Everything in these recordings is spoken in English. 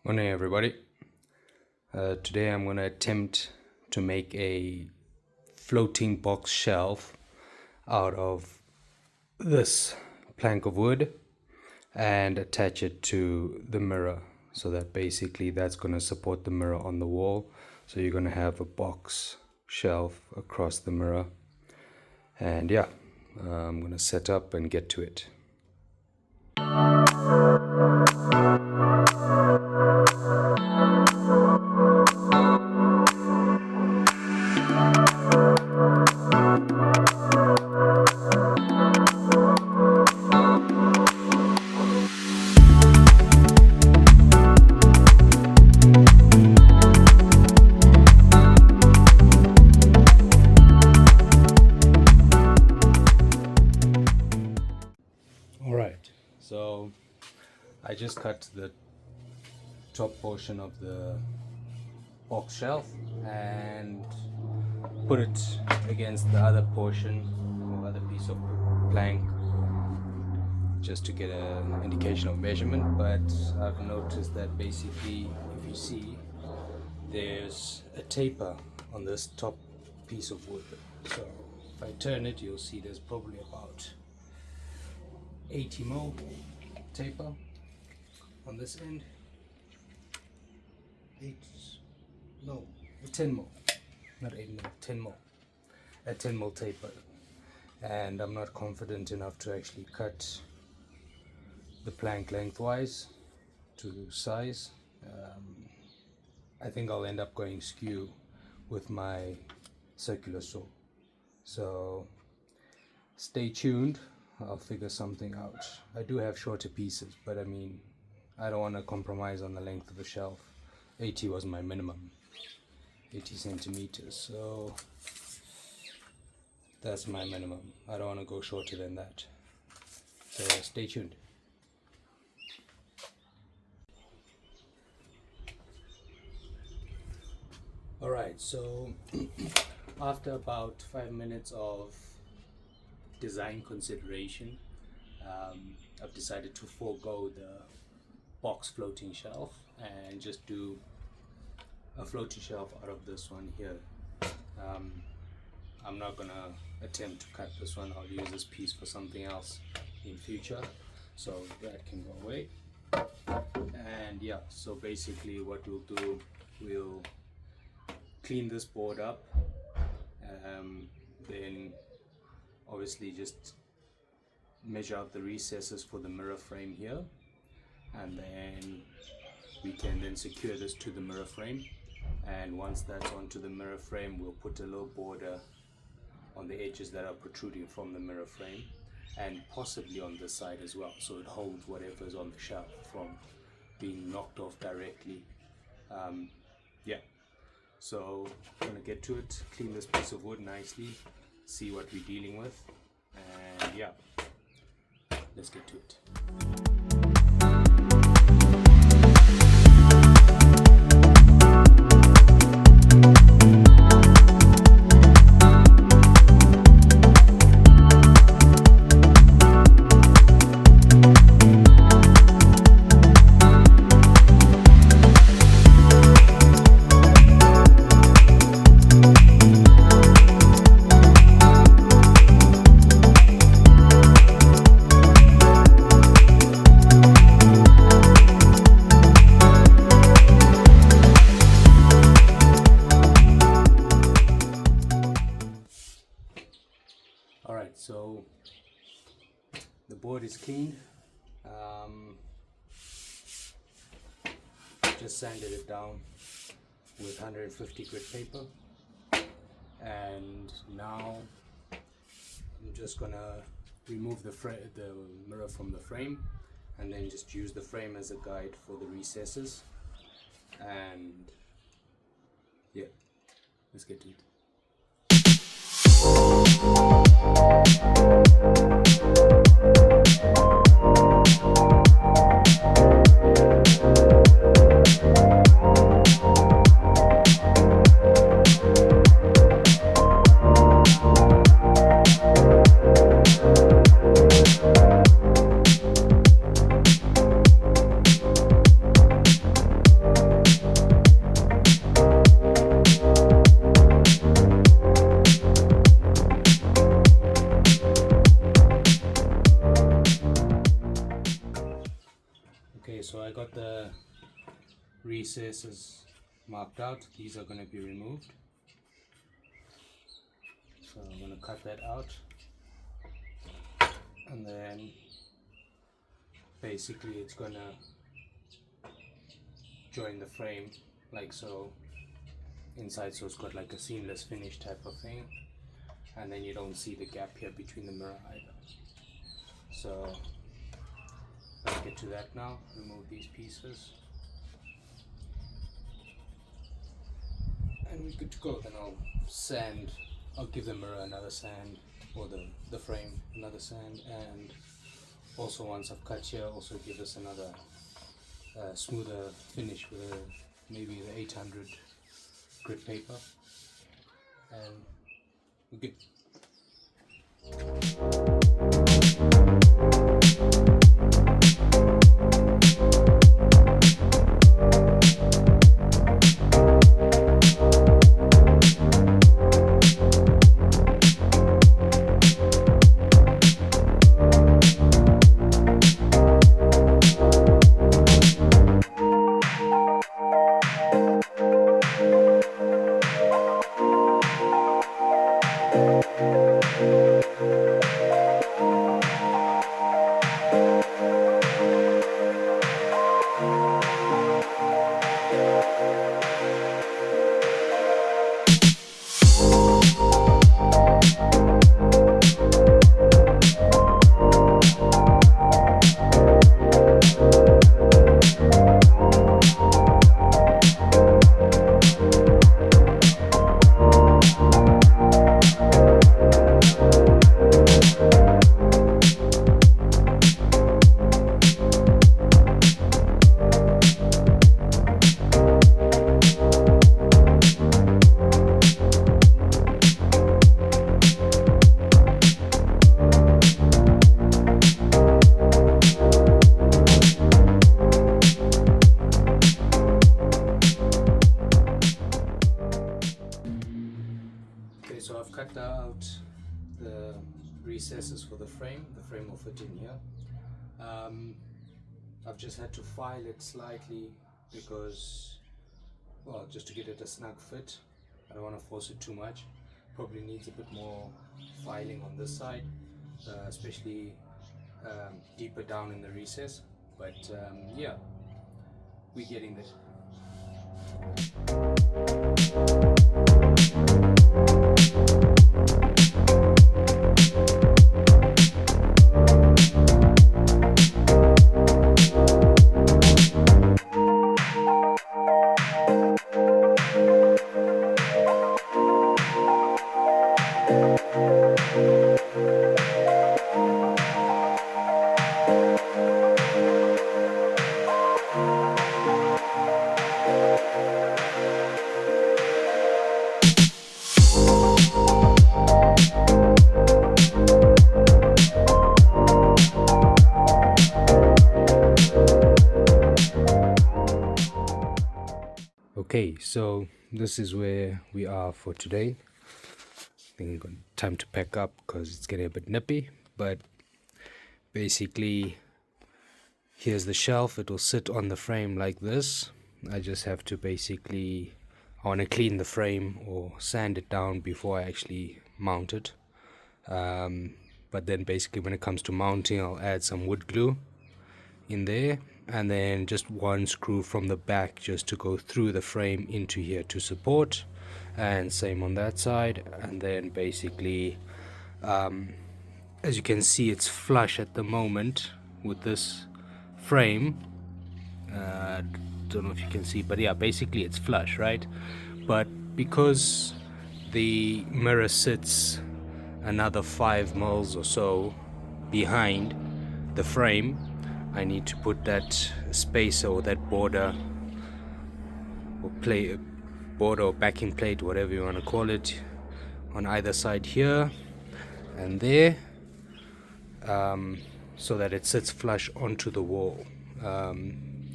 Morning, everybody. Today I'm going to attempt to make a floating box shelf out of this plank of wood and attach it to the mirror, so that basically that's going to support the mirror on the wall. So you're going to have a box shelf across the mirror. And yeah, I'm going to set up and get to it. Alright, so I just cut the top portion of the box shelf and put it against the other portion or other piece of plank just to get an indication of measurement. But I've noticed that basically, if you see, there's a taper on this top piece of wood. So if I turn it, you'll see there's probably about 80 mil taper on this end. 10 mil, not 8 mil, 10 mil, a 10 mil taper. And I'm not confident enough to actually cut the plank lengthwise to size. I think I'll end up going skew with my circular saw. So stay tuned. I'll figure something out. I do have shorter pieces, but I mean, I don't want to compromise on the length of the shelf. 80 was my minimum, 80 centimeters, so that's my minimum. I don't want to go shorter than that, so stay tuned. Alright, so after about 5 minutes of design consideration, I've decided to forego the box floating shelf and just do a floating shelf out of this one here. I'm not gonna attempt to cut this one. I'll use this piece for something else in future, so that can go away. And yeah, so basically what we'll do, we'll clean this board up, then obviously just measure out the recesses for the mirror frame here, and then we can then secure this to the mirror frame. And once that's onto the mirror frame, we'll put a little border on the edges that are protruding from the mirror frame, and possibly on this side as well, so it holds whatever is on the shelf from being knocked off directly. Yeah, so I'm gonna get to it, clean this piece of wood nicely, see what we're dealing with, and yeah, let's get to it. Alright, so the board is cleaned. Just sanded it down with 150 grit paper, and now I'm just gonna remove the mirror from the frame, and then just use the frame as a guide for the recesses. And yeah, let's get to it. the recesses marked out. These are going to be removed. So I'm going to cut that out, and then basically it's going to join the frame like so inside, so it's got like a seamless finish type of thing, and then you don't see the gap here between the mirror either. So let's get to that now. Remove these pieces and we're good to go. Then I'll give the mirror another sand, or the frame another sand, and also once I've cut here, also give us another smoother finish with maybe the 800 grit paper, and we're good. So I've cut out the recesses for the frame. The frame will fit in here. I've just had to file it slightly because, well, just to get it a snug fit. I don't want to force it too much. Probably needs a bit more filing on this side, especially deeper down in the recess. But yeah, we're getting there. Okay, so this is where we are for today. I think it's time to pack up because it's getting a bit nippy, but basically here's the shelf. It will sit on the frame like this. I just have to I want to clean the frame or sand it down before I actually mount it. But then basically when it comes to mounting, I'll add some wood glue in there, and then just one screw from the back just to go through the frame into here to support, and same on that side. And then basically as you can see, it's flush at the moment with this frame. Don't know if you can see, but yeah, basically it's flush, right? But because the mirror sits another 5 mils or so behind the frame, I need to put that spacer or that border or backing plate, whatever you want to call it, on either side here and there, so that it sits flush onto the wall.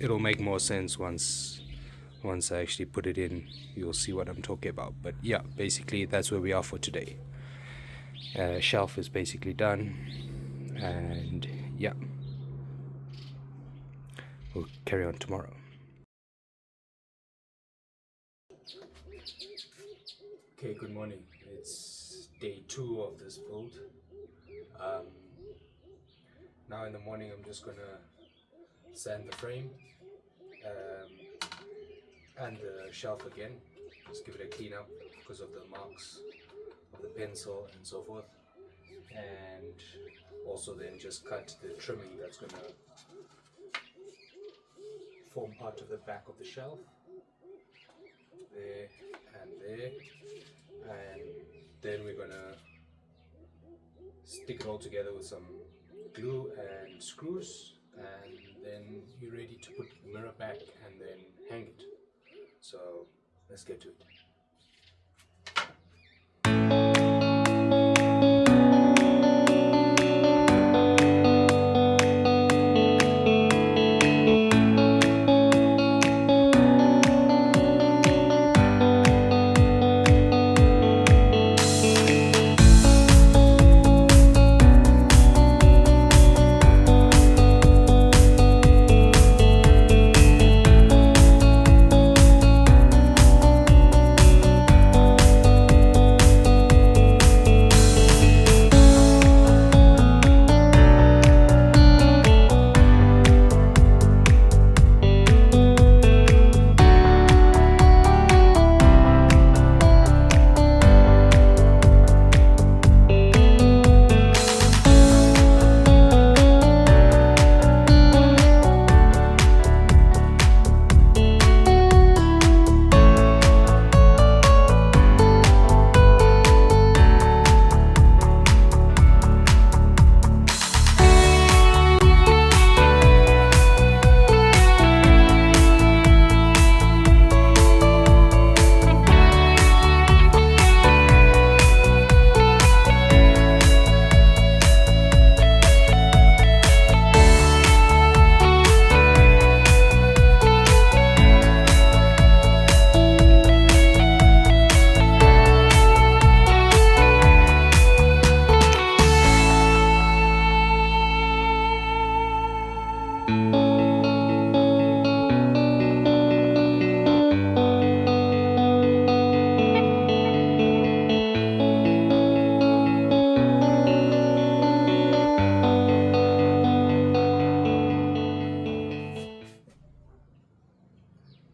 It'll make more sense once I actually put it in. You'll see what I'm talking about. But yeah, basically that's where we are for today. Shelf is basically done, and yeah, we'll carry on tomorrow. Okay, good morning. It's day 2 of this build. Now in the morning I'm just gonna sand the frame and the shelf again. Just give it a clean up because of the marks of the pencil and so forth. And also then just cut the trimming that's gonna form part of the back of the shelf. There and there. And then we're gonna stick it all together with some glue and screws, and then you're ready to put the mirror back and then hang it. So let's get to it.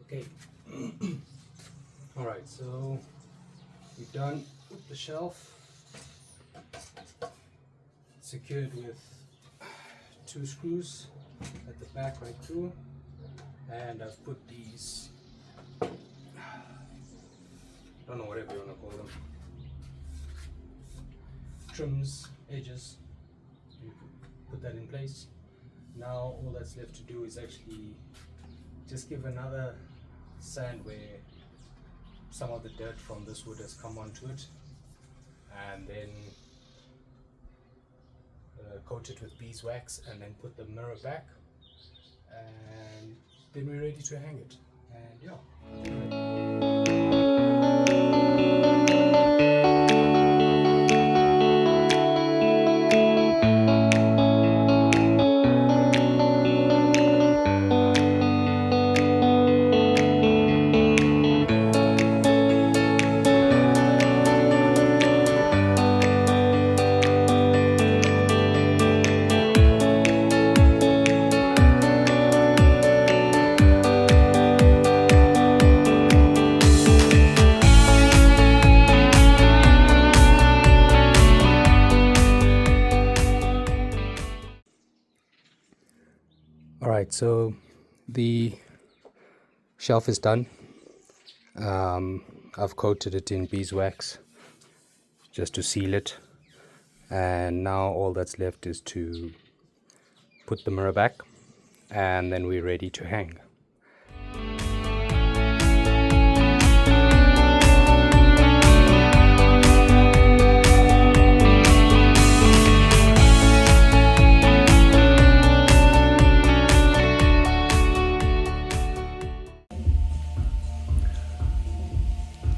Okay. Alright, so we've done the shelf, secured with 2 screws at the back right through, and I've put these, don't know, whatever you want to call them, trims, edges. You put that in place. Now all that's left to do is actually just give another sand where some of the dirt from this wood has come onto it, and then coat it with beeswax, and then put the mirror back, and then we're ready to hang it. And yeah. Alright, so the shelf is done. I've coated it in beeswax just to seal it, and now all that's left is to put the mirror back, and then we're ready to hang.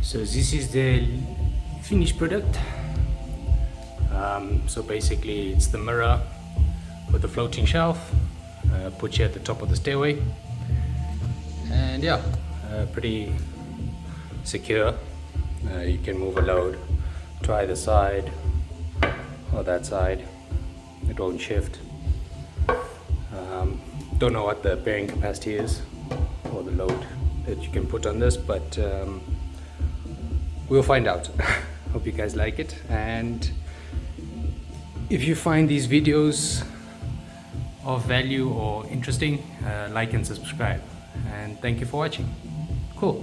So this is the finished product. So basically it's the mirror with the floating shelf, put here at the top of the stairway. And yeah, pretty secure. You can move a load to either side or that side. It won't shift. Don't know what the bearing capacity is or the load that you can put on this, but we'll find out. Hope you guys like it, and if you find these videos of value or interesting, like and subscribe, and thank you for watching. Cool.